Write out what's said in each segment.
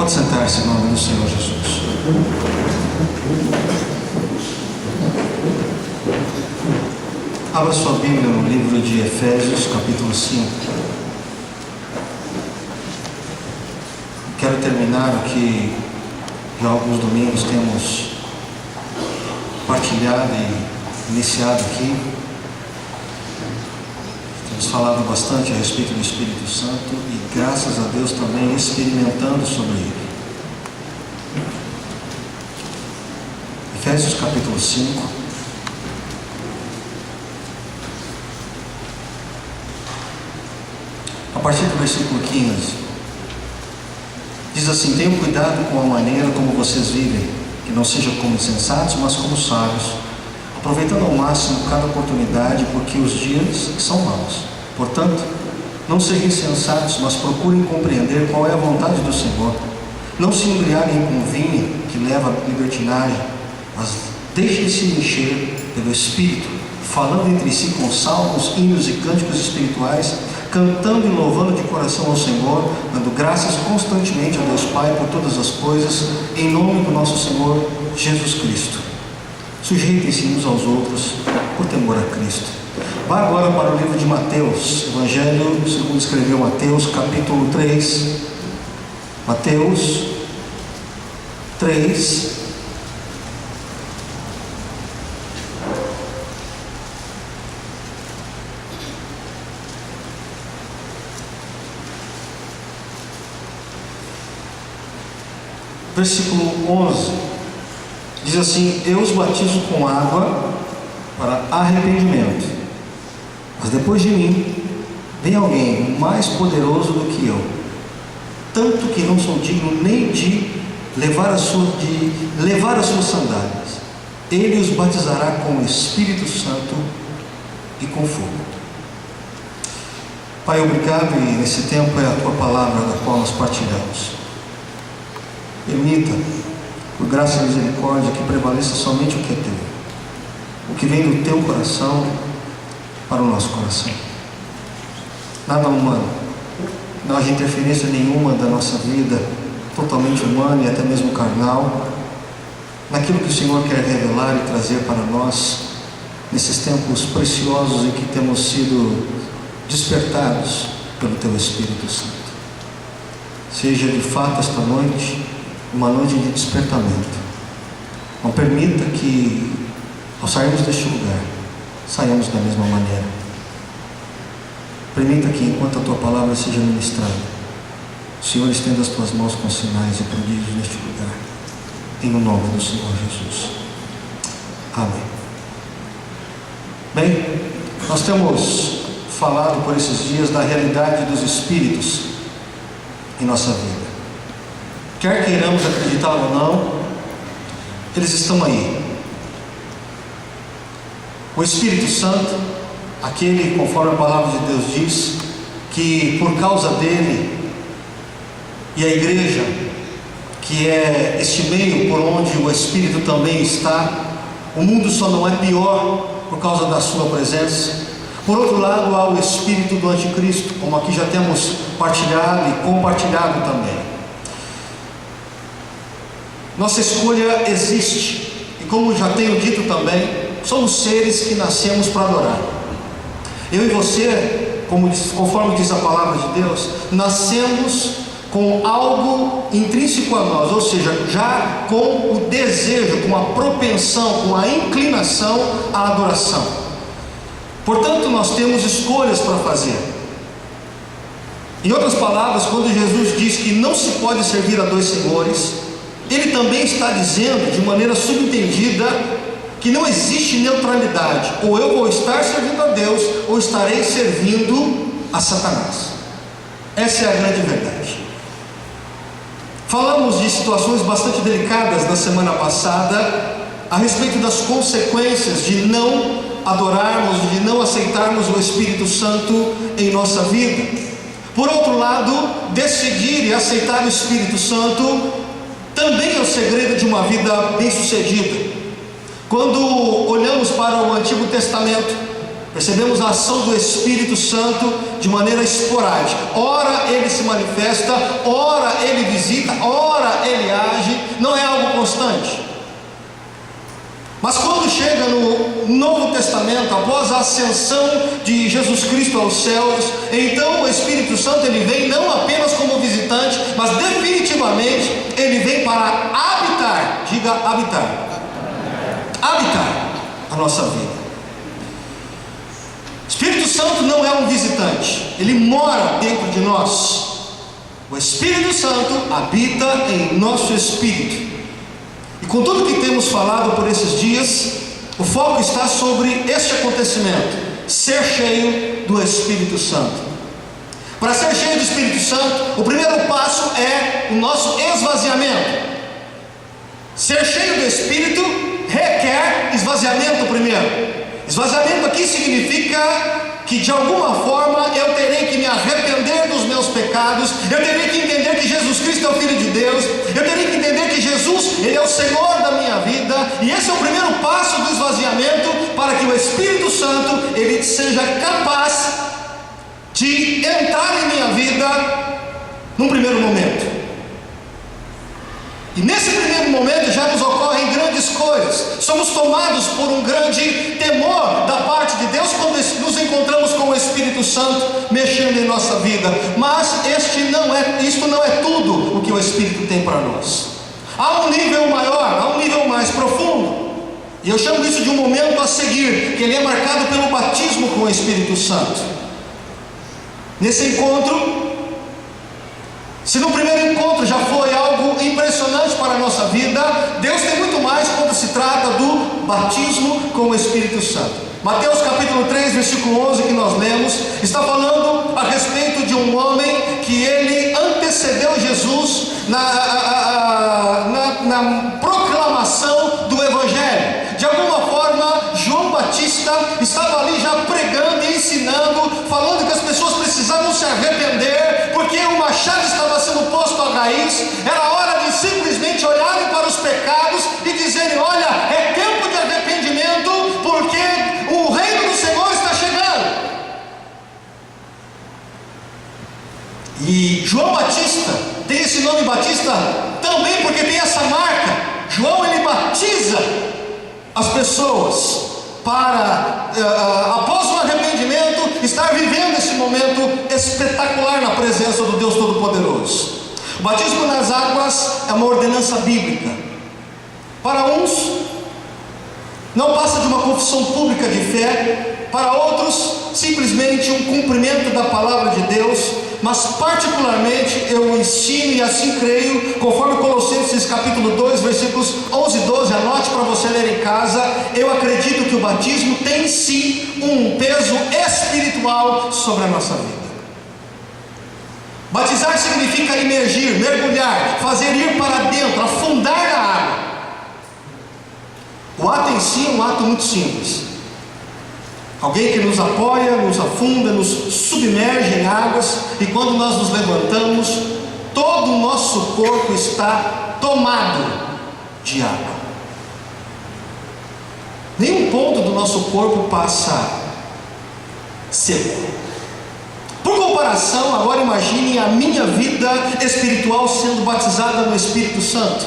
Pode sentar-se em nome do Senhor Jesus. Abra sua Bíblia no livro de Efésios, capítulo 5. Quero terminar o que já há alguns domingos temos partilhado e iniciado aqui. Temos falado bastante a respeito do Espírito Santo e, graças a Deus, também experimentando sobre ele. Efésios capítulo 5. A partir do versículo 15, diz assim: tenham cuidado com a maneira como vocês vivem, que não seja como insensatos, mas como sábios, aproveitando ao máximo cada oportunidade, porque os dias são maus. Portanto, não sejam insensatos, mas procurem compreender qual é a vontade do Senhor. Não se embriaguem com vinho, que leva à libertinagem, mas deixem-se encher pelo Espírito, falando entre si com salmos, hinos e cânticos espirituais, cantando e louvando de coração ao Senhor, dando graças constantemente a Deus Pai por todas as coisas, em nome do nosso Senhor Jesus Cristo. Sujeitem-se uns aos outros por temor a Cristo. Vá agora para o livro de Mateus, Evangelho segundo escreveu Mateus, capítulo 3. Mateus 3. Versículo 11, diz assim: eu os batizo com água para arrependimento, mas depois de mim vem alguém mais poderoso do que eu, tanto que não sou digno nem de levar as suas sandálias. Ele os batizará com o Espírito Santo e com fogo. Pai, obrigado, e nesse tempo é a Tua palavra da qual nós partilhamos. Permita, por graça e misericórdia, que prevaleça somente o que é Teu, o que vem do Teu coração para o nosso coração. Nada humano, não haja interferência nenhuma da nossa vida, totalmente humana e até mesmo carnal, naquilo que o Senhor quer revelar e trazer para nós, nesses tempos preciosos em que temos sido despertados pelo Teu Espírito Santo. Seja de fato esta noite uma noite de despertamento. Não permita que, ao sairmos deste lugar, saiamos da mesma maneira. Permita que, enquanto a Tua palavra seja ministrada, o Senhor estenda as Tuas mãos com sinais e prodígios neste lugar, em o nome do Senhor Jesus. Amém. Bem, nós temos falado por esses dias da realidade dos Espíritos em nossa vida. Quer queiramos acreditar ou não, eles estão aí. O Espírito Santo, aquele, conforme a palavra de Deus diz, que por causa dele e a igreja, que é este meio por onde o Espírito também está, o mundo só não é pior por causa da sua presença. Por outro lado, há o espírito do anticristo, como aqui já temos partilhado e compartilhado também. Nossa escolha existe, e como já tenho dito também, somos seres que nascemos para adorar. Eu e você, conforme diz a palavra de Deus, nascemos com algo intrínseco a nós, ou seja, já com o desejo, com a propensão, com a inclinação à adoração. Portanto, nós temos escolhas para fazer. Em outras palavras, quando Jesus diz que não se pode servir a dois senhores, Ele também está dizendo, de maneira subentendida, que não existe neutralidade. Ou eu vou estar servindo a Deus, ou estarei servindo a Satanás. Essa é a grande verdade. Falamos de situações bastante delicadas na semana passada, a respeito das consequências de não adorarmos, de não aceitarmos o Espírito Santo em nossa vida. Por outro lado, decidir e aceitar o Espírito Santo também é o segredo de uma vida bem-sucedida. Quando olhamos para o Antigo Testamento, percebemos a ação do Espírito Santo de maneira esporádica. Ora ele se manifesta, ora ele visita, ora ele age, não é algo constante. Mas quando chega no Novo Testamento, após a ascensão de Jesus Cristo aos céus, então o Espírito Santo ele vem não apenas como visitante, mas definitivamente ele vem para habitar, diga habitar a nossa vida. O Espírito Santo não é um visitante, ele mora dentro de nós. O Espírito Santo habita em nosso espírito. E com tudo que temos falado por esses dias, o foco está sobre este acontecimento: ser cheio do Espírito Santo. Para ser cheio do Espírito Santo, o primeiro passo é o nosso esvaziamento. Ser cheio do Espírito requer esvaziamento primeiro. Esvaziamento aqui significa que de alguma forma eu terei que me arrepender dos meus pecados, eu terei que entender que Jesus Cristo é o Filho de Deus, eu terei que entender que Jesus, Ele é o Senhor da minha vida, e esse é o primeiro passo do esvaziamento, para que o Espírito Santo, Ele seja capaz de entrar em minha vida num primeiro momento. E nesse primeiro momento já nos ocorrem grandes coisas. Somos tomados por um grande temor da parte de Deus quando nos encontramos com o Espírito Santo mexendo em nossa vida. Mas isto não é tudo o que o Espírito tem para nós. Há um nível maior, há um nível mais profundo. E eu chamo isso de um momento a seguir, que ele é marcado pelo batismo com o Espírito Santo. Nesse encontro, se no primeiro encontro já foi algo impressionante para a nossa vida, Deus tem muito mais quando se trata do batismo com o Espírito Santo. Mateus capítulo 3, versículo 11 que nós lemos, está falando a respeito de um homem que ele antecedeu Jesus na proclamação do Evangelho. De alguma forma, João Batista estava ali já pregando e ensinando, falando que as pessoas precisavam se arrepender, porque o machado estava sendo posto à raiz. Era hora de simplesmente olharem para os pecados e dizerem: olha, é tempo de arrependimento, porque o reino do Senhor está chegando. E João Batista tem esse nome Batista também porque tem essa marca. João, ele batiza as pessoas para, após o arrependimento, estar vivendo esse momento espetacular na presença do Deus Todo-Poderoso. O batismo nas águas é uma ordenança bíblica. Para uns, não passa de uma confissão pública de fé. Para outros, simplesmente um cumprimento da palavra de Deus. Mas particularmente eu ensino e assim creio, conforme Colossenses capítulo 2, versículos 11 e 12, anote para você ler em casa. Eu acredito que o batismo tem sim um peso espiritual sobre a nossa vida. Batizar significa imergir, mergulhar, fazer ir para dentro, afundar na água. O ato em si é um ato muito simples. Alguém que nos apoia, nos afunda, nos submerge em águas, e quando nós nos levantamos, todo o nosso corpo está tomado de água. Nenhum ponto do nosso corpo passa seco. Por comparação, agora imagine a minha vida espiritual sendo batizada no Espírito Santo.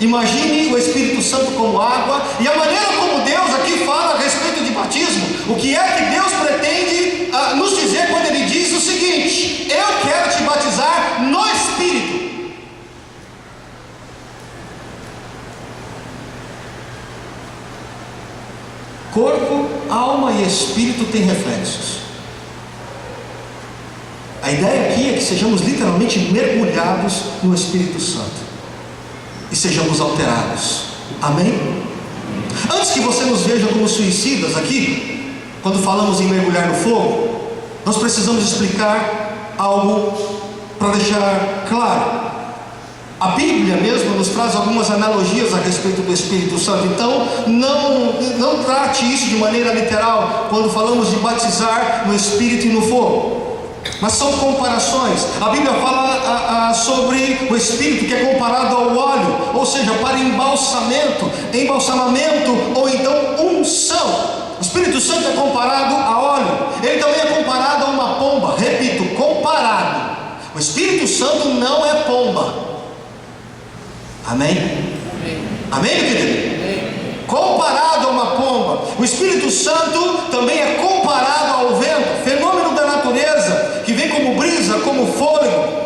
Imagine o Espírito Santo como água, e a maneira como Deus aqui fala a respeito de batismo. O que é que Deus pretende nos dizer quando Ele diz o seguinte: eu quero te batizar no Espírito. Corpo, alma e Espírito têm reflexos. A ideia aqui é que sejamos literalmente mergulhados no Espírito Santo e sejamos alterados. Amém? Antes que você nos veja como suicidas aqui, quando falamos em mergulhar no fogo, nós precisamos explicar algo para deixar claro. A Bíblia mesmo nos traz algumas analogias a respeito do Espírito Santo. Então não trate isso de maneira literal quando falamos de batizar no Espírito e no fogo, mas são comparações. A Bíblia fala sobre o Espírito, que é comparado ao óleo, ou seja, para embalsamamento ou então unção. Os Espírito Santo é comparado a óleo, ele também é comparado a uma pomba. Repito, comparado. O Espírito Santo não é pomba. Amém? Amém, meu querido? Comparado a uma pomba. O Espírito Santo também é comparado ao vento, fenômeno da natureza que vem como brisa, como fôlego.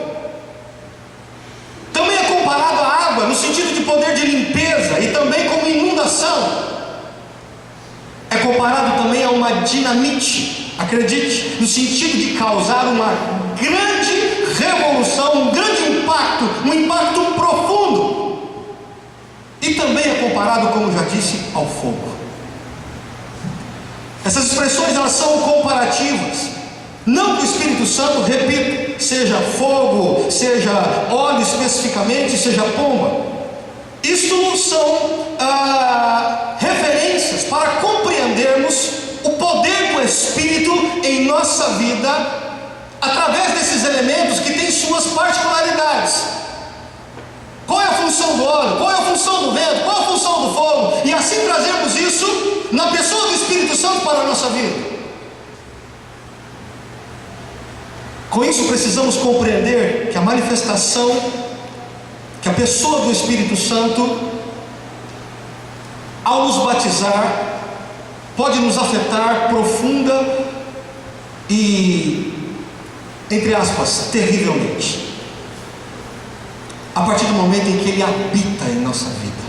Também é comparado à água no sentido de poder de limpeza e também como inundação. É comparado também a uma dinamite, acredite, no sentido de causar uma grande revolução, um grande impacto, um impacto profundo. E também é comparado, como já disse, ao fogo. Essas expressões, elas são comparativas. Não que o Espírito Santo, repito, seja fogo, seja óleo especificamente, seja pomba. Isto são referências para compreendermos o poder do Espírito em nossa vida, através desses elementos que têm suas particularidades. Qual é a função do óleo? Qual é a função do vento? Qual é a função do fogo? E assim trazemos isso na pessoa do Espírito Santo para a nossa vida. Com isso precisamos compreender que a manifestação, que a pessoa do Espírito Santo, ao nos batizar, pode nos afetar profunda e, entre aspas, terrivelmente, a partir do momento em que ele habita em nossa vida.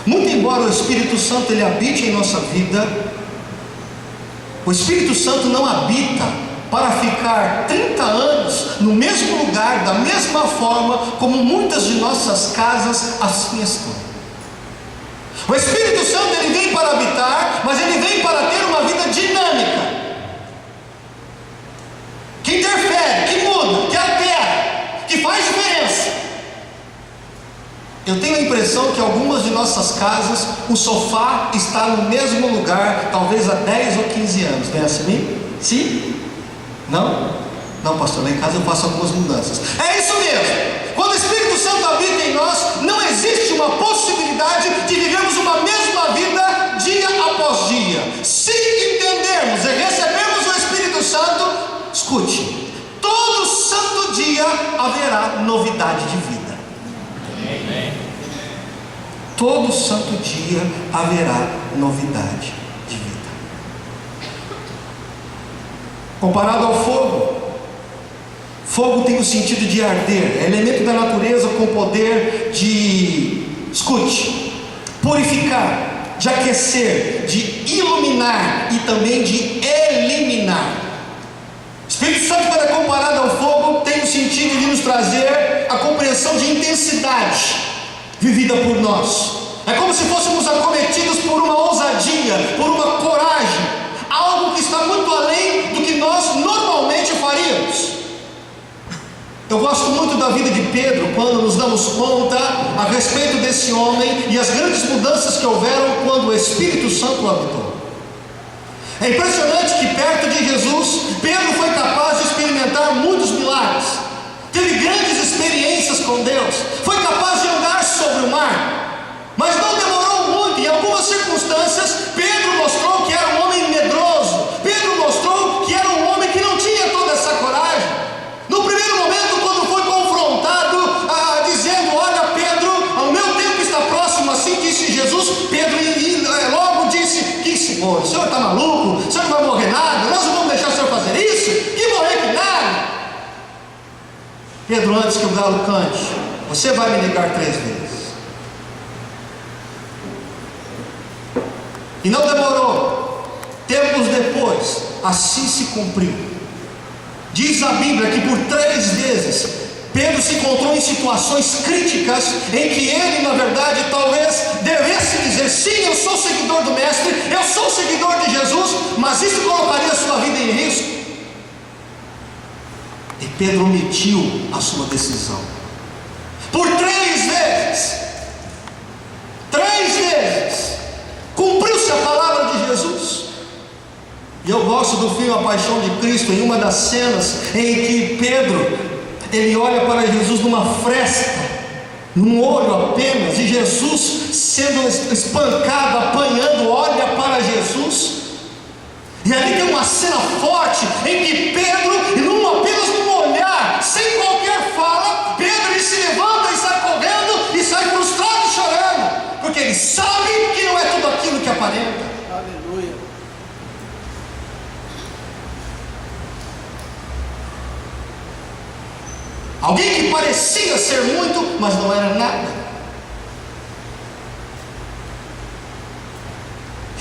Muito embora o Espírito Santo ele habite em nossa vida, o Espírito Santo não habita para ficar 30 anos no mesmo lugar, da mesma forma como muitas de nossas casas assim estão. O Espírito Santo ele vem para habitar, mas ele vem para ter uma vida dinâmica, que interfere, que muda, que altera, que faz diferença. Eu tenho a impressão que algumas de nossas casas o sofá está no mesmo lugar, talvez há 10 ou 15 anos. Não é assim? Sim? Não? Não, pastor, lá em casa eu faço algumas mudanças. É isso mesmo. Quando o Espírito Santo habita em nós, não existe uma possibilidade de vivermos uma mesma vida dia após dia. Se entendermos e recebermos o Espírito Santo, escute, todo santo dia haverá novidade de vida. Todo santo dia haverá novidade de vida. Comparado ao fogo, fogo tem o sentido de arder, é elemento da natureza com poder de, escute, purificar, de aquecer, de iluminar e também de eliminar. O Espírito Santo, quando é comparado ao fogo, tem o sentido de nos trazer a compreensão de intensidade vivida por nós. É como se fôssemos acometidos por uma ousadia, por uma coragem, algo que está muito além do que nós normalmente faríamos. Eu gosto muito da vida de Pedro, quando nos damos conta a respeito desse homem e as grandes mudanças que houveram quando o Espírito Santo o habitou. É impressionante que perto de Jesus, Pedro foi capaz de experimentar muitos milagres, teve grandes experiências com Deus, foi capaz de andar sobre o mar, mas não demorou muito. Em algumas circunstâncias, Pedro mostrou que era um homem medroso, Pedro mostrou que era um homem que não tinha toda essa coragem. No primeiro momento, quando foi confrontado, dizendo: olha Pedro, o meu tempo está próximo, assim disse Jesus, Pedro logo disse: que senhor, o senhor está maluco? O senhor não vai morrer nada? Nós não vamos deixar o senhor fazer isso? Que morrer que nada? Pedro, antes que o galo cante, você vai me negar 3 vezes. E não demorou. Tempos depois, assim se cumpriu. Diz a Bíblia que por 3 vezes Pedro se encontrou em situações críticas, em que ele, na verdade, talvez devesse dizer: sim, eu sou seguidor do Mestre, eu sou seguidor de Jesus, mas isso colocaria a sua vida em risco. E Pedro omitiu a sua decisão. Por 3 vezes, 3 vezes, cumpriu-se a palavra de Jesus. E eu gosto do filme A Paixão de Cristo, em uma das cenas em que Pedro, ele olha para Jesus numa fresta, num olho apenas, e Jesus sendo espancado, apanhando, olha para Jesus, e ali tem uma cena forte em que Pedro, apenas num olhar, sem qualquer fala, Pedro ele se levanta e sai correndo e sai frustrado e chorando, porque ele sabe que não é tudo aquilo que aparenta. Aleluia. Alguém que parecia ser muito, mas não era nada.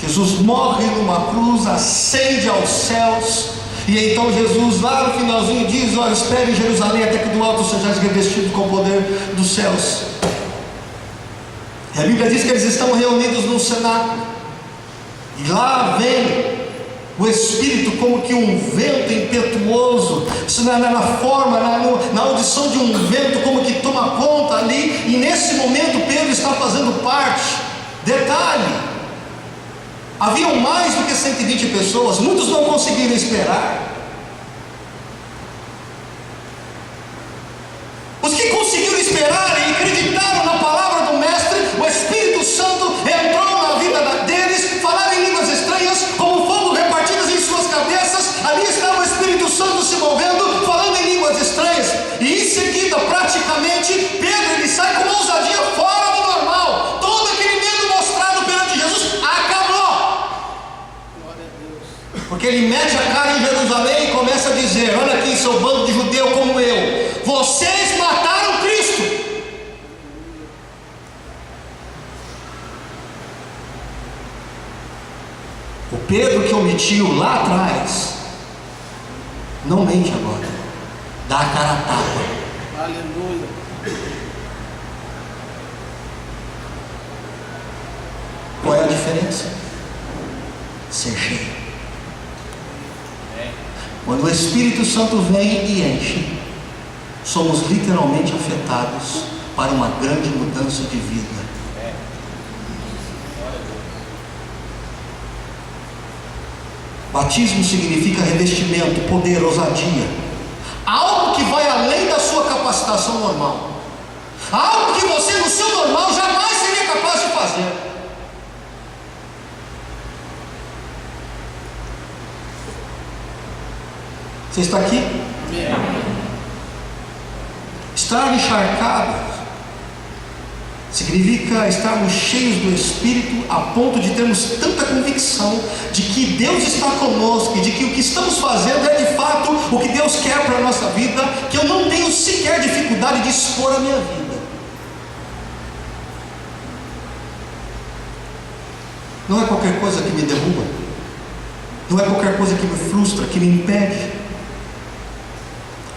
Jesus morre numa cruz, ascende aos céus, e então Jesus lá no finalzinho diz: olha, espere em Jerusalém até que do alto sejais revestido com o poder dos céus. E a Bíblia diz que eles estão reunidos num cenáculo, e lá vem o Espírito como que um vento impetuoso, na forma, na audição de um vento, como que toma conta ali, e nesse momento Pedro está fazendo parte. Detalhe: haviam mais do que 120 pessoas, muitos não conseguiram esperar. Os que conseguiram esperar e acreditaram na palavra do Mestre, o Espírito Santo entrou na vida deles, falaram em línguas estranhas, como fogo repartidas em suas cabeças. Ali estava o Espírito Santo se movendo, falando em línguas estranhas, e em seguida, praticamente, Pedro ele sai com ousadia fora do normal. Todo aquele medo mostrado perante Jesus acabou, porque ele mete a cara em Jerusalém e começa a dizer: olha aqui, seu bando de judeu como eu, vocês mataram Cristo. O Pedro que omitiu lá atrás, não mente agora, dá a cara a tapa. Aleluia. Qual é a diferença? Ser cheio. Quando o Espírito Santo vem e enche, somos literalmente afetados para uma grande mudança de vida. Batismo significa revestimento, poder, ousadia, algo que vai além da sua capacitação normal, algo que você no seu normal jamais seria capaz de fazer. Você está aqui? Amém. Estar encharcado significa estarmos cheios do Espírito a ponto de termos tanta convicção de que Deus está conosco e de que o que estamos fazendo é de fato o que Deus quer para a nossa vida, que eu não tenho sequer dificuldade de expor a minha vida. Não é qualquer coisa que me derruba, não é qualquer coisa que me frustra, que me impede.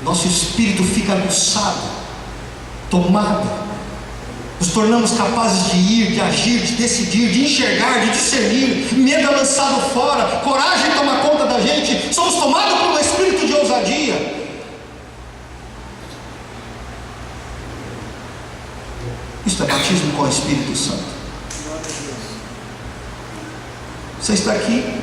Nosso espírito fica aguçado, tomado. Nos tornamos capazes de ir, de agir, de decidir, de enxergar, de discernir. Medo é lançado fora, coragem toma conta da gente. Somos tomados por um espírito de ousadia. Isso é batismo com o Espírito Santo. Você está aqui?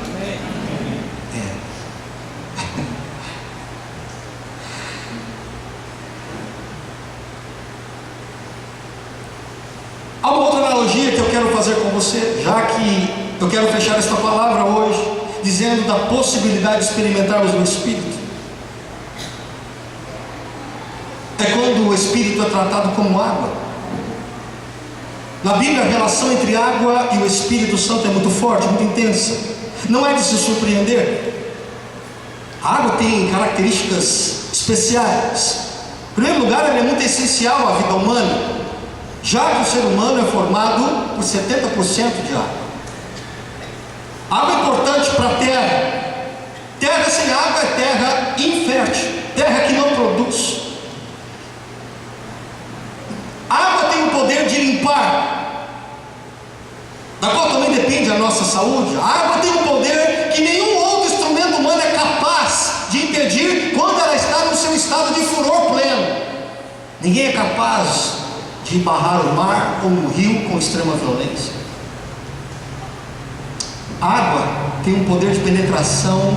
Há uma outra analogia que eu quero fazer com você, já que eu quero fechar esta palavra hoje, dizendo da possibilidade de experimentarmos o Espírito. É quando o Espírito é tratado como água. Na Bíblia, a relação entre água e o Espírito Santo é muito forte, muito intensa. Não é de se surpreender. A água tem características especiais. Em primeiro lugar, ela é muito essencial à vida humana, já que o ser humano é formado por 70% de água. Água é importante para a terra. Terra sem água é terra infértil, terra que não produz. A água tem o poder de limpar, da qual também depende a nossa saúde. A água tem um poder que nenhum outro instrumento humano é capaz de impedir quando ela está no seu estado de furor pleno. Ninguém é capaz de barrar o mar ou um rio com extrema violência. A água tem um poder de penetração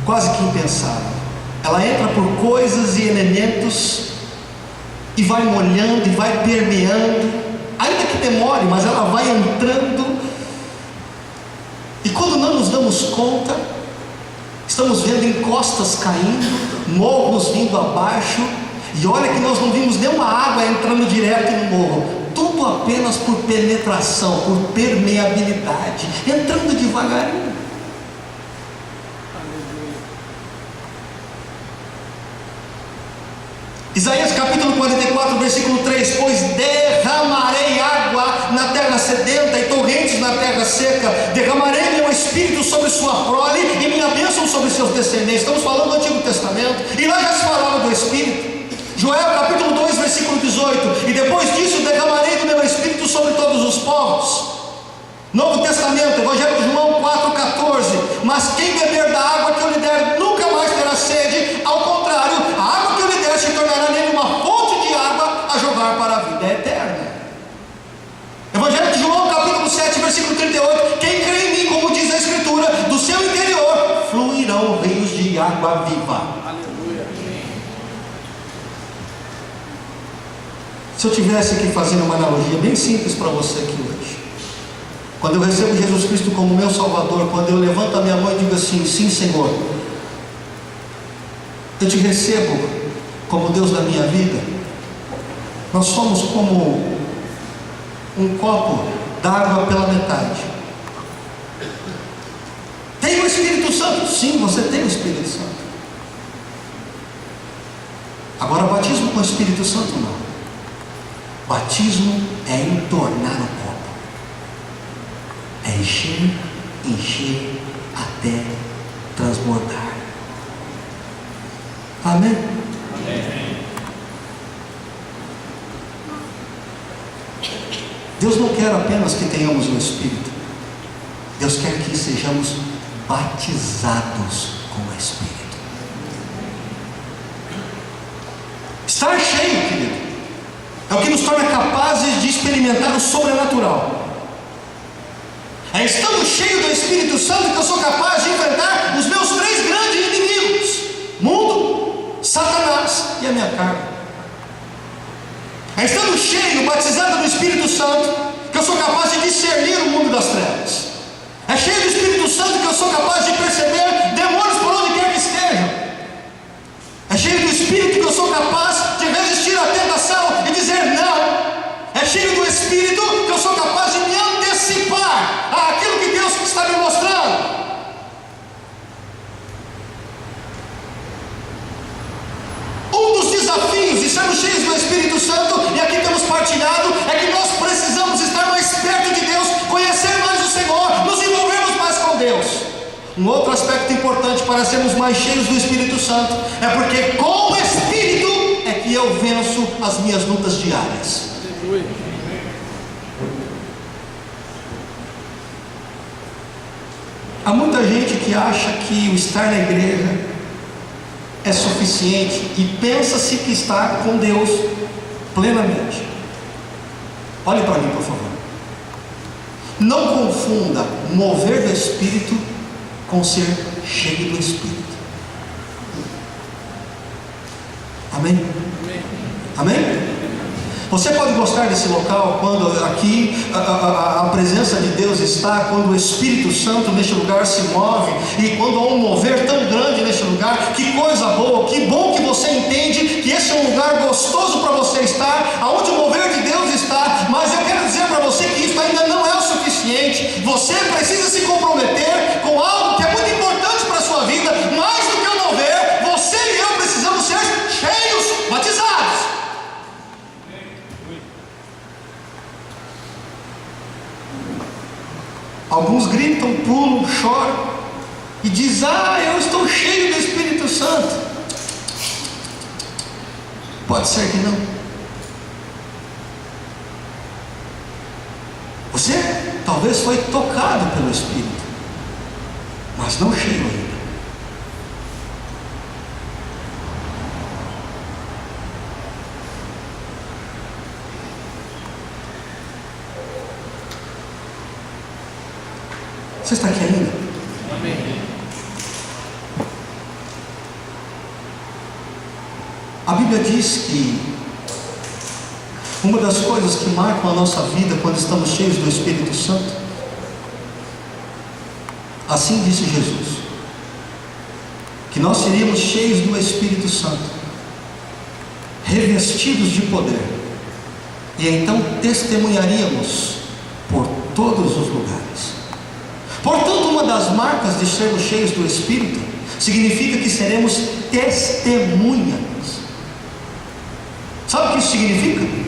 quase que impensável. Ela entra por coisas e elementos e vai molhando, e vai permeando, ainda que demore, mas ela vai entrando, e quando não nos damos conta, estamos vendo encostas caindo, morros vindo abaixo, e olha que nós não vimos nenhuma água entrando direto no morro, tudo apenas por penetração, por permeabilidade, entrando devagarinho. Isaías capítulo 44, versículo 3: pois derramarei água na terra sedenta e torrentes na terra seca, derramarei meu espírito sobre sua prole e minha bênção sobre seus descendentes. Estamos falando do Antigo Testamento, e lá já se falava do Espírito. Joel capítulo 2, versículo 18: e depois disso derramarei do meu espírito sobre todos os povos. Novo Testamento, Evangelho de João 4,14: mas quem beber da água que eu lhe der nunca mais terá sede, ao contrário, a água que eu lhe der se tornará nele uma fonte de água a jorrar para a vida eterna. Evangelho de João capítulo 7, versículo 38: quem crê em mim, como diz a Escritura, do seu interior fluirão rios de água viva. Se eu tivesse que fazer uma analogia bem simples para você aqui hoje, quando eu recebo Jesus Cristo como meu Salvador, quando eu levanto a minha mão e digo assim: sim, Senhor, eu te recebo como Deus da minha vida, nós somos como um copo d'água pela metade. Tem o Espírito Santo? Sim, você tem o Espírito Santo. Agora, batismo com o Espírito Santo não. Batismo é entornar o copo, é encher, encher até transbordar. Amém? Amém. Deus não quer apenas que tenhamos o Espírito, Deus quer que sejamos batizados com o Espírito. Estar cheio, querido, é o que nos torna capazes de experimentar o sobrenatural. É estando cheio do Espírito Santo que eu sou capaz de enfrentar os meus 3 grandes inimigos: mundo, Satanás e a minha carne. É estando cheio, batizado no Espírito Santo, que eu sou capaz de discernir o mundo das trevas. É cheio do Espírito Santo que eu sou capaz de perceber demônios por onde quer que estejam. É cheio do Espírito que eu sou capaz de resistir à tentação e dizer não. É cheio do Espírito que eu sou capaz de me antecipar àquilo que Deus está me mostrando. Um dos desafios de sermos cheios do Espírito Santo, e aqui temos partilhado, é que nós precisamos estar mais perto de Deus, conhecer mais o Senhor, nos envolvermos mais com Deus. Um outro aspecto importante para sermos mais cheios do Espírito Santo é porque com o Espírito é que eu venço as minhas lutas diárias. Há muita gente que acha que o estar na igreja é suficiente e pensa-se que está com Deus plenamente. Olhe para mim, por favor. Não confunda mover do Espírito com ser cheio do Espírito. Amém? Amém? Você pode gostar desse local quando aqui a presença de Deus está, quando o Espírito Santo neste lugar se move, e quando há um mover tão grande neste lugar. Que coisa boa, que bom que você entende que esse é um lugar gostoso para você estar, aonde o mover de Deus está. Mas eu quero dizer para você que isso ainda não é o suficiente. Você precisa se comprometer com algo que é muito importante para a sua vida. Mais do que o mover, você e eu precisamos ser cheios, batizados. Alguns gritam, pulam, choram e dizem: eu estou cheio do Espírito Santo. Pode ser que não. Você talvez foi tocado pelo Espírito, mas não cheio ainda. Você está aqui ainda? Amém. A Bíblia diz que Uma das coisas que marcam a nossa vida quando estamos cheios do Espírito Santo, assim disse Jesus, que nós seríamos cheios do Espírito Santo, revestidos de poder, e então testemunharíamos por todos os lugares. Portanto, uma das marcas de sermos cheios do Espírito significa que seremos testemunhas. Sabe o que isso significa?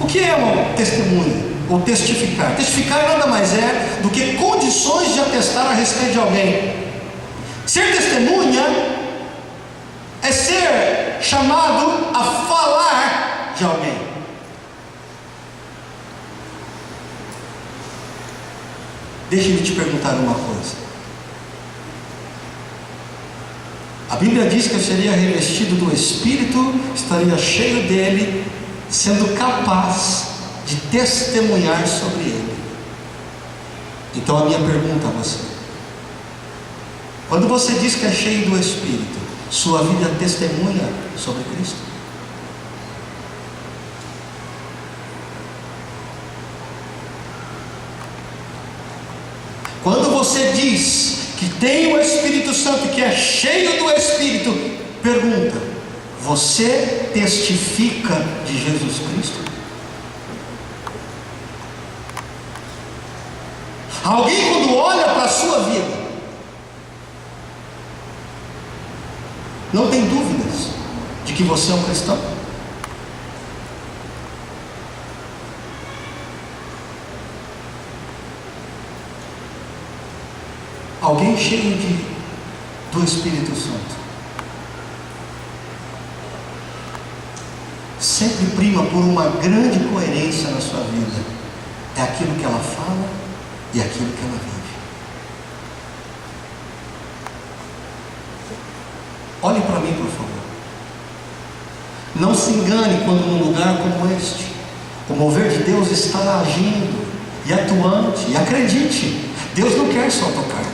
O que é uma testemunha? Ou testificar? Testificar nada mais é do que condições de atestar a respeito de alguém. Ser testemunha é ser chamado a falar de alguém. Deixe-me te perguntar uma coisa. A Bíblia diz que eu seria revestido do Espírito, estaria cheio dele, sendo capaz de testemunhar sobre ele. Então a minha pergunta a você: quando você diz que é cheio do Espírito, sua vida testemunha sobre Cristo? Quando você diz que tem o Espírito Santo, que é cheio do Espírito, pergunta: você testifica de Jesus Cristo? Alguém, quando olha para a sua vida, não tem dúvidas de que você é um cristão? Alguém cheio do Espírito Santo sempre prima por uma grande coerência na sua vida. É aquilo que ela fala e aquilo que ela vive. Olhe para mim, por favor. Não se engane quando num lugar como este, o mover de Deus está agindo e atuante. E acredite, Deus não quer só tocar.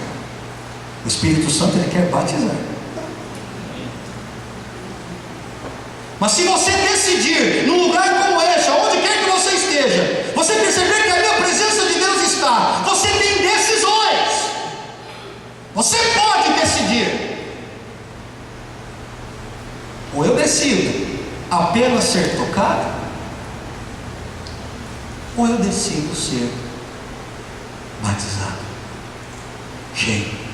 O Espírito Santo, Ele quer batizar. Mas se você decidir, num lugar como este, aonde quer que você esteja, você perceber que ali a presença de Deus está, você tem decisões. Você pode decidir. Ou eu decido apenas ser tocado, ou eu decido ser batizado, cheio.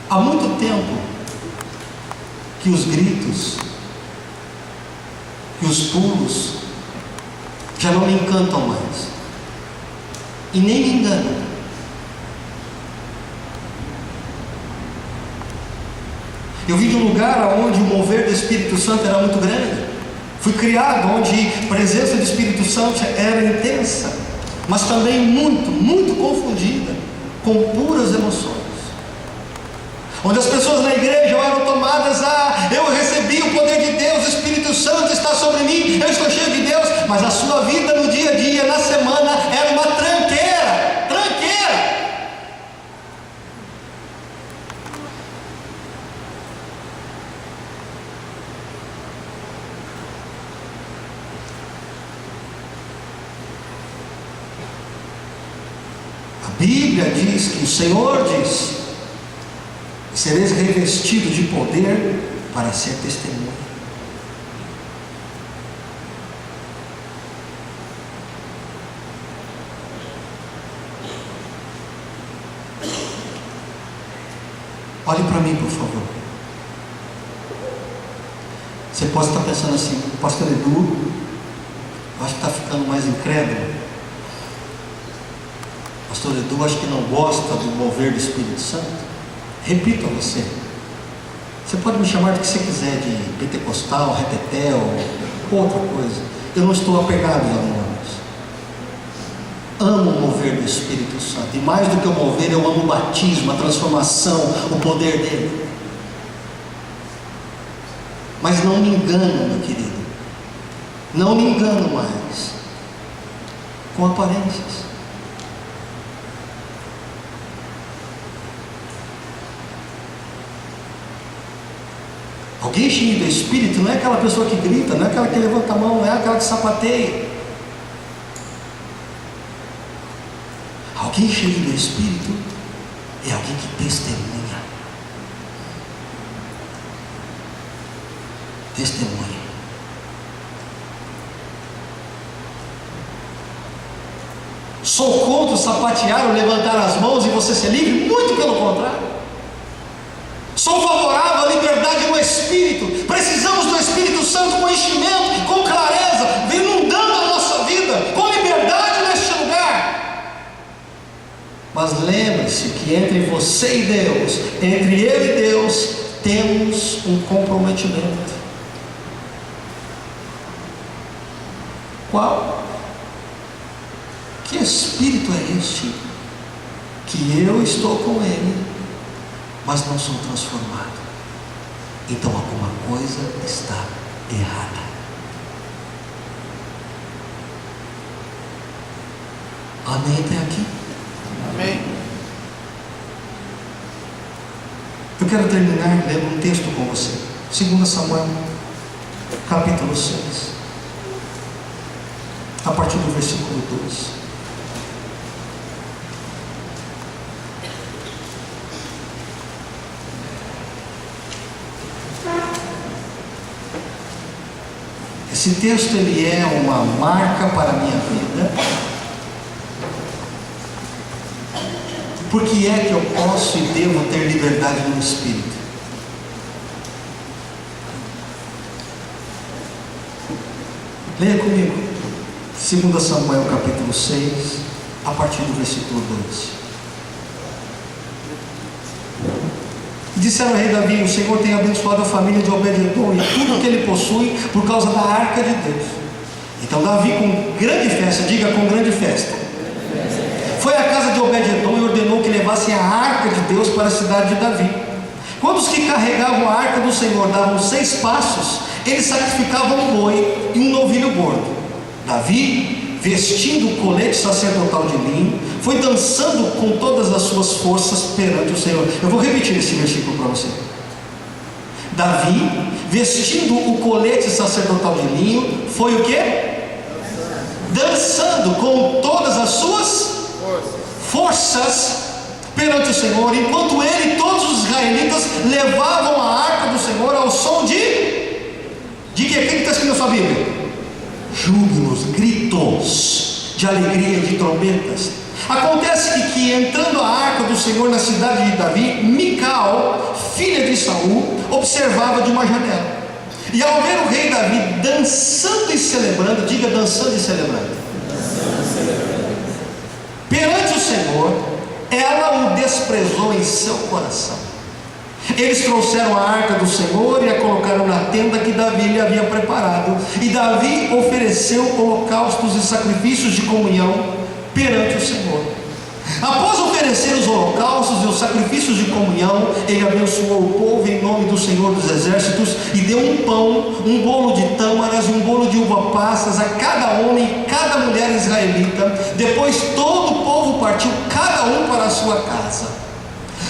Há muito tempo que os gritos, que os pulos já não me encantam mais e nem me enganam. Eu vim de um lugar onde o mover do Espírito Santo era muito grande. Fui criado onde a presença do Espírito Santo era intensa, mas também muito confundida com puras emoções. Onde as pessoas na igreja eram tomadas a: eu recebi o poder de Deus, o Espírito Santo está sobre mim, eu estou cheio de Deus, mas a sua vida no dia a dia, na semana, era uma tranqueira. A Bíblia diz que o Senhor diz: sereis revestido de poder para ser testemunha. Olhe para mim, por favor. Você pode estar pensando assim: pastor Edu, acho que está ficando mais incrédulo. Pastor Edu, acho que não gosta do mover do Espírito Santo. Repito a você: você pode me chamar do que você quiser, de pentecostal, repetel, outra coisa. Eu não estou apegado aos nomes. Amo o mover do Espírito Santo, e mais do que o mover, eu amo o batismo, a transformação, o poder dele. Mas não me engano, meu querido, não me engano mais com aparências. Alguém cheio do Espírito não é aquela pessoa que grita, não é aquela que levanta a mão, não é aquela que sapateia. Alguém cheio do Espírito é alguém que testemunha. Testemunha. Sou contra sapatear ou levantar as mãos e você ser livre? Muito pelo contrário. Sou favorável à liberdade no Espírito. Precisamos do Espírito Santo com enchimento, com clareza, inundando a nossa vida, com liberdade neste lugar. Mas lembre-se que entre você e Deus, entre eu e Deus, temos um comprometimento. Qual? Que Espírito é este? Que eu estou com Ele, mas não sou transformado. Então alguma coisa está errada. Amém até aqui? Amém. Eu quero terminar lendo um texto com você. 2 Samuel, capítulo 6, a partir do versículo 12. Esse texto ele é uma marca para a minha vida. Por que é que eu posso e devo ter liberdade no Espírito? Leia comigo 2 Samuel capítulo 6, a partir do versículo 12. Disseram ao rei Davi: o Senhor tem abençoado a família de Obed-edom e tudo que ele possui por causa da arca de Deus. Então Davi, com grande festa, diga com grande festa, foi à casa de Obed-edom e ordenou que levassem a arca de Deus para a cidade de Davi. Quando os que carregavam a arca do Senhor davam 6 passos, eles sacrificavam um boi e um novilho gordo. Davi, vestindo o colete sacerdotal de linho, foi dançando com todas as suas forças perante o Senhor. Eu vou repetir esse versículo para você. Davi, vestindo o colete sacerdotal de linho, foi o quê? Dançando com todas as suas forças perante o Senhor, enquanto ele e todos os israelitas levavam a arca do Senhor ao som de que? Quem está escrito na sua Bíblia? Júbilos, gritos de alegria, de trombetas. Acontece que entrando a arca do Senhor na cidade de Davi, Mical, filha de Saul, observava de uma janela. E ao ver o rei Davi dançando e celebrando, diga dançando e celebrando, perante o Senhor, ela o desprezou em seu coração. Eles trouxeram a arca do Senhor e a colocaram na tenda que Davi lhe havia preparado. E Davi ofereceu holocaustos e sacrifícios de comunhão perante o Senhor. Após oferecer os holocaustos e os sacrifícios de comunhão, ele abençoou o povo em nome do Senhor dos Exércitos e deu um pão, um bolo de tâmaras, um bolo de uva passas a cada homem e cada mulher israelita. Depois todo o povo partiu, cada um para a sua casa.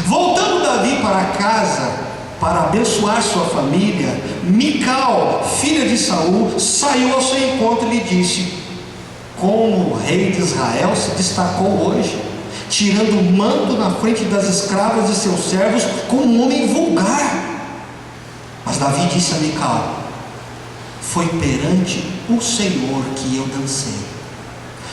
Voltando Davi para casa para abençoar sua família, Mical, filha de Saul, saiu ao seu encontro e lhe disse: como o rei de Israel se destacou hoje, tirando o manto na frente das escravas de seus servos como um homem vulgar. Mas Davi disse a Mical: foi perante o Senhor que eu dancei,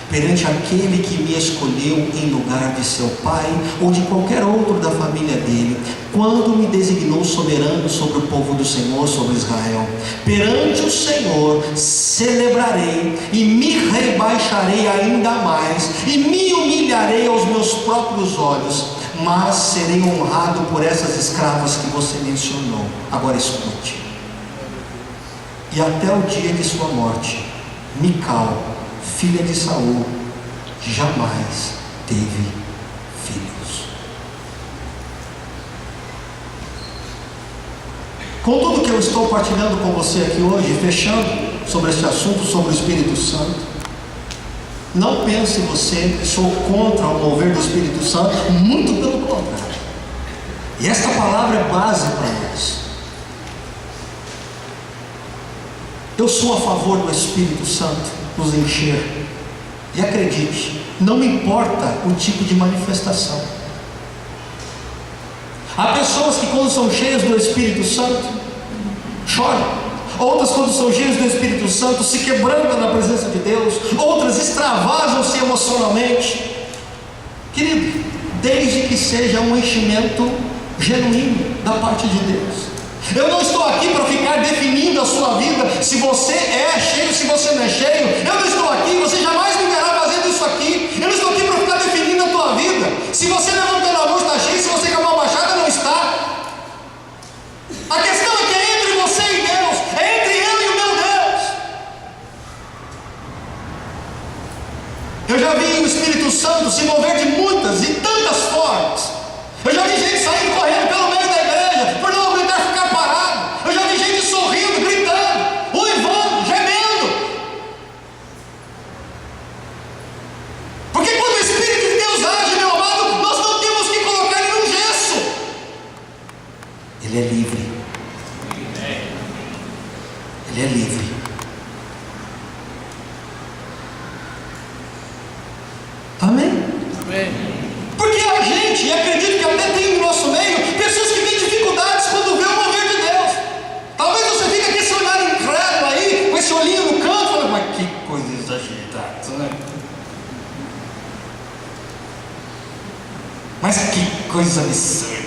perante aquele que me escolheu em lugar de seu pai ou de qualquer outro da família dele, quando me designou soberano sobre o povo do Senhor, sobre Israel. Perante o Senhor celebrarei e me rebaixarei ainda mais e me humilharei aos meus próprios olhos, mas serei honrado por essas escravas que você mencionou. Agora escute. E até o dia de sua morte, Mical, filha de Saul, jamais teve filhos. Com tudo que eu estou partilhando com você aqui hoje, fechando sobre este assunto, sobre o Espírito Santo, não pense você que sou contra o mover do Espírito Santo, muito pelo contrário. E esta palavra é base para nós. Eu sou a favor do Espírito Santo nos encher. E acredite, não me importa o tipo de manifestação. Há pessoas que quando são cheias do Espírito Santo choram. Outras quando são cheias do Espírito Santo se quebrantam na presença de Deus. Outras extravasam-se emocionalmente. Querido, desde que seja um enchimento genuíno da parte de Deus. Eu não estou aqui para ficar definindo a sua vida, se você é cheio, se você não é cheio. Eu não estou aqui, você jamais me verá fazendo isso aqui. Eu não estou aqui para ficar definindo a tua vida. Se você levantando a mão está cheio, se você com a mão baixada não está. A questão é que é entre você e Deus, é entre eu e o meu Deus. Eu já vi o Espírito Santo se mover de muitas e tantas formas. Eu já vi gente saindo correndo pelo meio da igreja por não aguentar ficar parado. Eu já vi gente sorrindo, gritando, uivando, gemendo. Porque quando o Espírito de Deus age, meu amado, nós não temos que colocar ele num gesso. Ele é livre. Ele é livre. Amém? Amém. Porque a gente, e acredito que até tem no nosso meio, pessoas que têm dificuldades quando vê o mover de Deus. Talvez você fique com esse olhar incrédulo aí, com esse olhinho no canto, falando, mas que coisa exagerada, né? Mas que coisa absurda.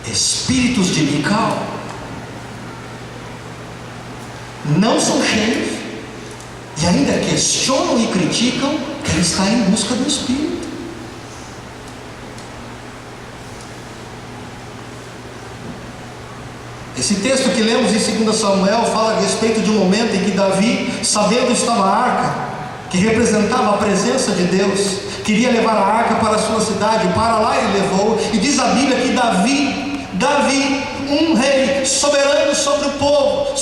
Espíritos de Mical não são cheios e ainda questionam e criticam quem está em busca do Espírito. Esse texto que lemos em 2 Samuel fala a respeito de um momento em que Davi, sabendo estava a arca, que representava a presença de Deus, queria levar a arca para a sua cidade. Para lá ele levou, e diz a Bíblia que Davi, um rei soberano sobre o povo,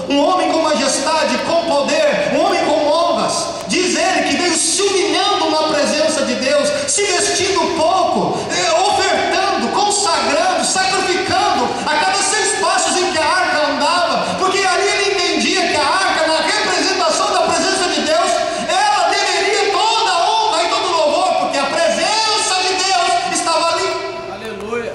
um homem com majestade, com poder, um homem com honras, diz ele que veio se humilhando na presença de Deus, se vestindo pouco, ofertando, consagrando, sacrificando a cada 6 passos em que a arca andava, porque ali ele entendia que a arca, na representação da presença de Deus, ela deveria toda a honra e todo o louvor, porque a presença de Deus estava ali. Aleluia.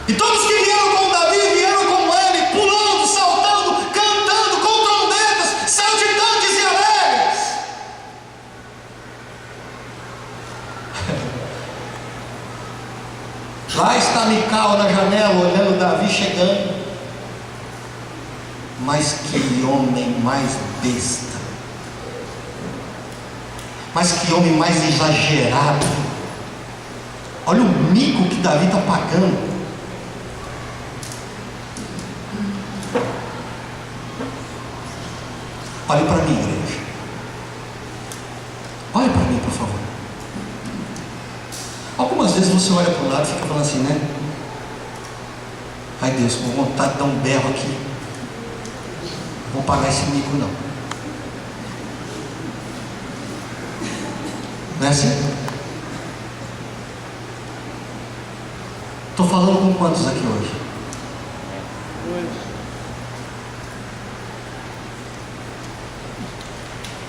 E todos que vieram com Davi, vieram com ele, pulando, saltando, cantando, com trombetas, saltitantes e alegres. Lá está Mical na janela, olhando Davi chegando. Mas que homem mais besta. Mas que homem mais exagerado. Olha o mico que Davi está pagando. Olhe para mim, igreja. Olhe para mim, por favor. Algumas vezes você olha para o lado e fica falando assim, né? Ai Deus, com vontade de dar um berro aqui. Não vou pagar esse mico não. Não é assim? Estou falando com quantos aqui hoje?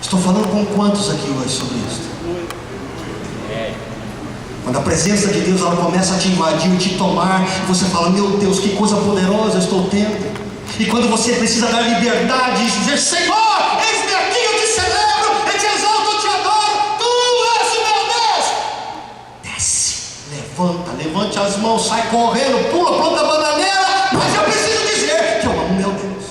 Estou falando com quantos aqui hoje sobre isso? Quando a presença de Deus ela começa a te invadir, te tomar, você fala, meu Deus, que coisa poderosa eu estou tendo. E quando você precisa dar liberdade e dizer, Senhor, eis-me aqui, eu te celebro, eu te exalto, eu te adoro, tu és o meu Deus. Desce, levante as mãos, sai correndo, pula, planta a bananeira, mas eu preciso dizer que eu amo meu Deus.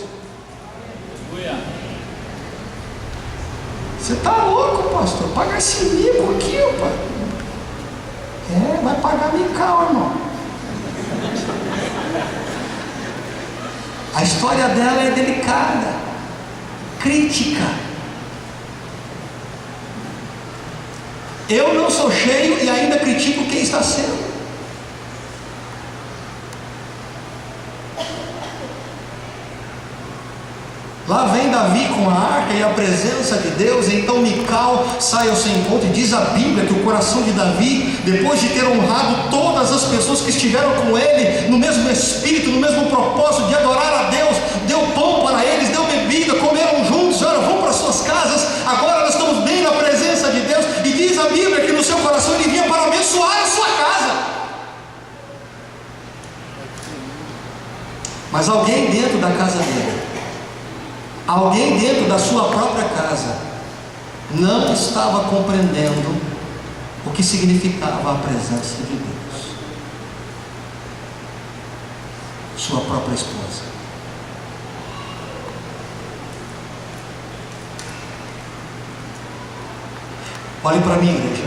Você está louco, pastor? Paga esse mico aqui, pai. Vai pagar Mical, irmão. A história dela é delicada, crítica. Eu não sou cheio e ainda critico quem está sendo. Lá vem Davi com a arca e a presença de Deus. Então Mical sai ao seu encontro, e diz a Bíblia que o coração de Davi, depois de ter honrado todas as pessoas que estiveram com ele, no mesmo espírito, no mesmo propósito de adorar a Deus, deu pão para eles, deu bebida, comeram juntos, olha, vão para suas casas, agora nós estamos bem na presença de Deus. E diz a Bíblia que no seu coração ele vinha para abençoar a sua casa. Mas alguém dentro da casa dele, alguém dentro da sua própria casa, não estava compreendendo o que significava a presença de Deus. Sua própria esposa. Olhe para mim, igreja.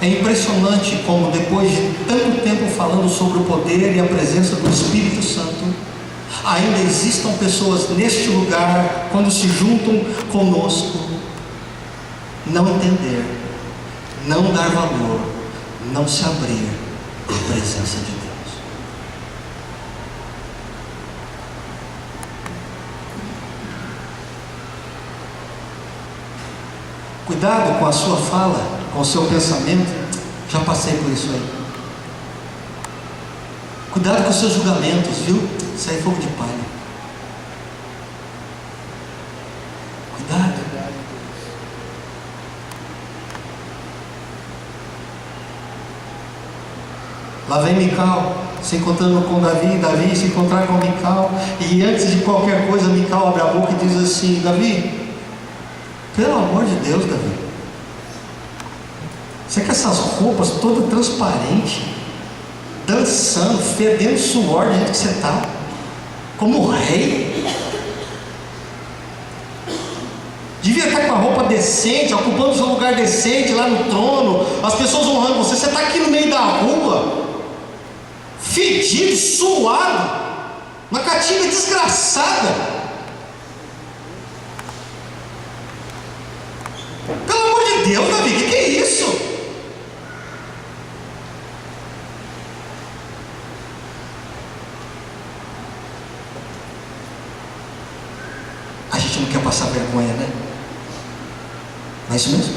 É impressionante como, depois de tanto tempo falando sobre o poder e a presença do Espírito Santo, ainda existam pessoas neste lugar, quando se juntam conosco, não entender, não dar valor, não se abrir à presença de Deus. Cuidado com a sua fala, com o seu pensamento. Já passei por isso aí. Cuidado com os seus julgamentos, viu? Isso aí é fogo de palha. Cuidado. Lá vem Mical se encontrando com Davi se encontrar com Mical, e antes de qualquer coisa Mical abre a boca e diz assim: Davi, pelo amor de Deus, Davi, você quer essas roupas todas transparentes, dançando, fedendo suor do jeito que você está, como rei? Devia estar com a roupa decente, ocupando o seu lugar decente lá no trono, as pessoas honrando você. Você está aqui no meio da rua, fedido, suado, uma catinga desgraçada. Pelo amor de Deus, Davi, o que é isso? A gente não quer passar vergonha, né? Não é isso mesmo?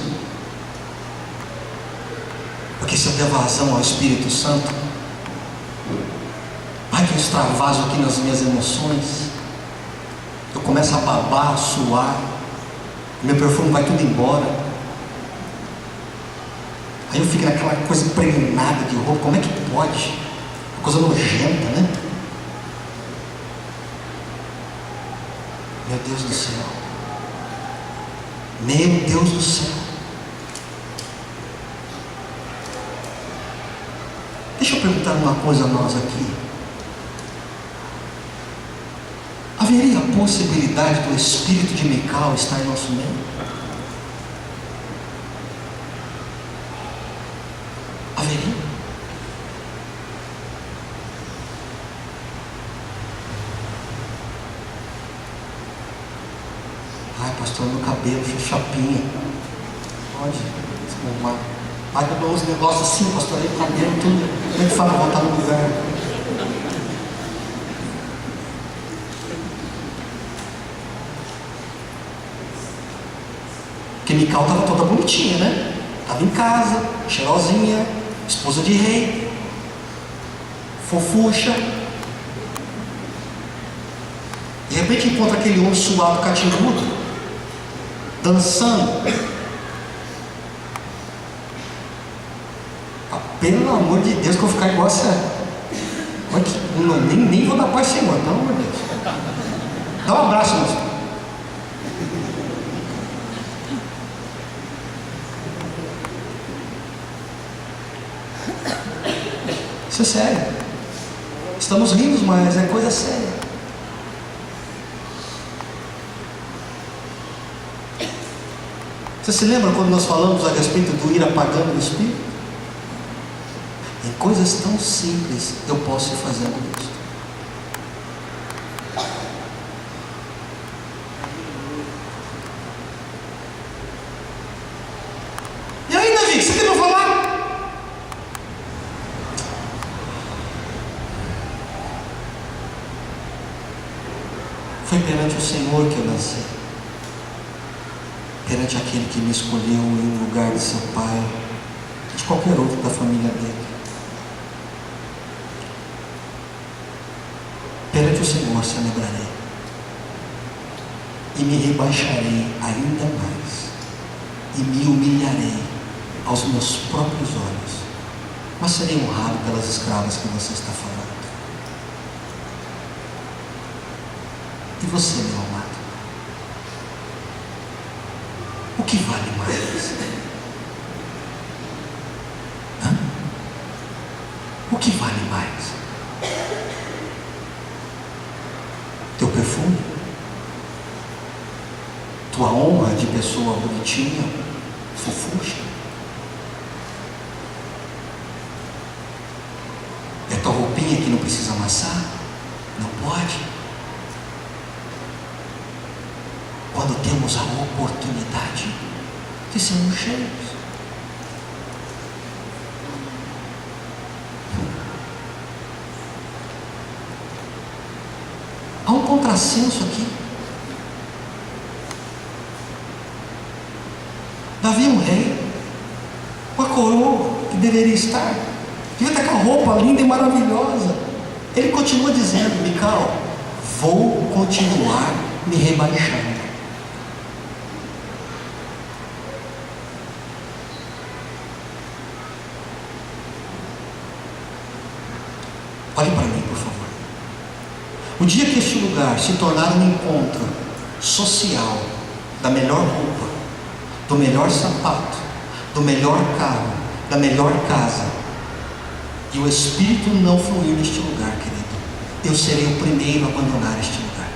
Porque se eu der vazão ao Espírito Santo, vai que eu extravaso aqui nas minhas emoções, eu começo a babar, a suar, meu perfume vai tudo embora, aí eu fico naquela coisa impregnada de roupa. Como é que pode? Uma coisa nojenta, né? Meu Deus do céu, meu Deus do céu. Deixa eu perguntar uma coisa a nós aqui. Haveria a possibilidade do espírito de Mical estar em nosso meio? Haveria? Ai, pastor, meu cabelo fez chapinha. Pode desarrumar. Ai, eu dou uns negócios assim, pastor, aí o cabelo tudo. Como é que fala voltar no lugar? Porque Mical estava toda bonitinha, né? Estava em casa, cheirosinha, esposa de rei, fofucha. De repente encontra aquele homem suado, catimbudo, dançando. Ah, pelo amor de Deus, que eu vou ficar igual a essa. Nem vou dar paz, Senhor, pelo amor de Deus. Dá um abraço, moço. Isso é sério. Estamos rindo, mas é coisa séria. Você se lembra quando nós falamos a respeito do ir apagando o Espírito? Em coisas tão simples eu posso ir fazendo isso. E aí, Davi, o que você tem para falar? Foi perante o Senhor que eu nasci, perante aquele que me escolheu em lugar de seu pai, de qualquer outro da família dele. Perante o Senhor celebrarei e me rebaixarei ainda mais e me humilharei aos meus próprios olhos, mas serei honrado pelas escravas que você está falando. E você, meu amado, o que vale mais? Hã? O que vale mais? Teu perfume? Tua honra de pessoa bonitinha, fofucha? É tua roupinha que não precisa amassar? Não pode? Quando temos a oportunidade de sermos cheios. Há um contrassenso aqui. Davi é um rei, com a coroa que deveria estar, devia estar com a roupa linda e maravilhosa. Ele continua dizendo: Mical, vou continuar me rebaixando. Olhe para mim, por favor. O dia que este lugar se tornar um encontro social da melhor roupa, do melhor sapato, do melhor carro, da melhor casa, e o Espírito não fluir neste lugar, querido, eu serei o primeiro a abandonar este lugar.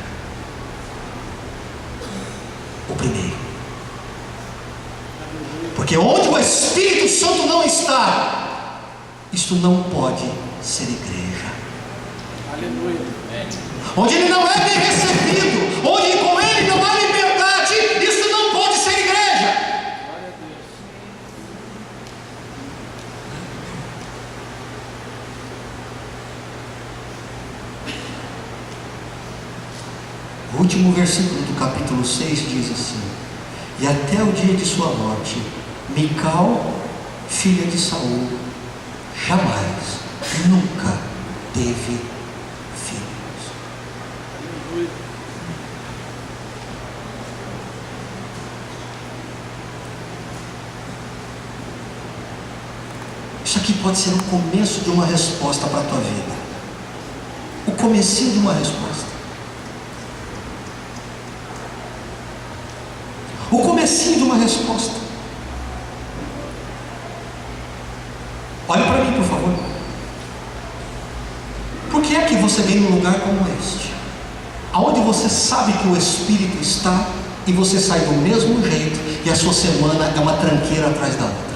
O primeiro. Porque onde o Espírito Santo não está, isto não pode ser igreja. Aleluia. Onde ele não é bem recebido, onde com ele não há liberdade, isso não pode ser igreja. Glória a Deus. O último versículo do capítulo 6 diz assim: e até o dia de sua morte, Mical, filha de Saul, jamais, nunca teve filhos. Aleluia. Isso aqui pode ser o começo de uma resposta para a tua vida. O comecinho de uma resposta. O comecinho de uma resposta. Olhe para mim, por favor. Por que é que você vem num lugar como este, aonde você sabe que o Espírito está, e você sai do mesmo jeito, e a sua semana é uma tranqueira atrás da outra?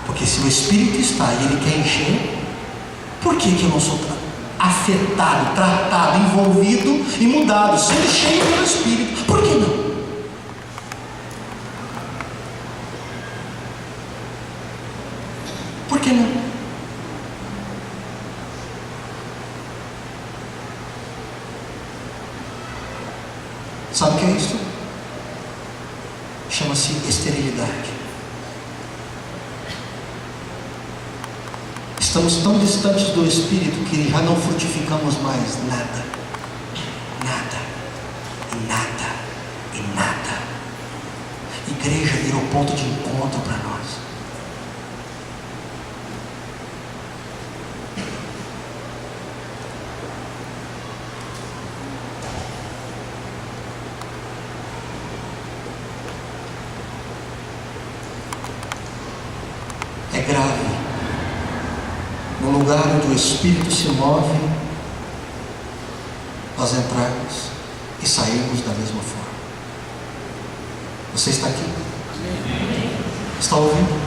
Porque se o Espírito está e ele quer encher, por que eu não sou afetado, tratado, envolvido e mudado, sendo cheio pelo Espírito? Por que não? Por que não? Sabe o que é isso? Chama-se esterilidade. Estamos tão distantes do Espírito que já não frutificamos mais nada. Nada. E nada. E nada. Igreja virou ponto de encontro para nós. É grave. No lugar onde o Espírito se move, nós entrarmos e sairmos da mesma forma. Você está aqui? Está ouvindo?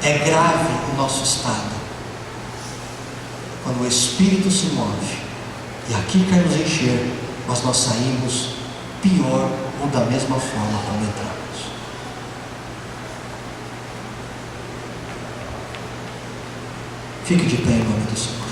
É grave o nosso estado quando o Espírito se move e aqui quer nos encher, mas nós saímos pior ou da mesma forma como entramos. Fique de pé em nome do Senhor.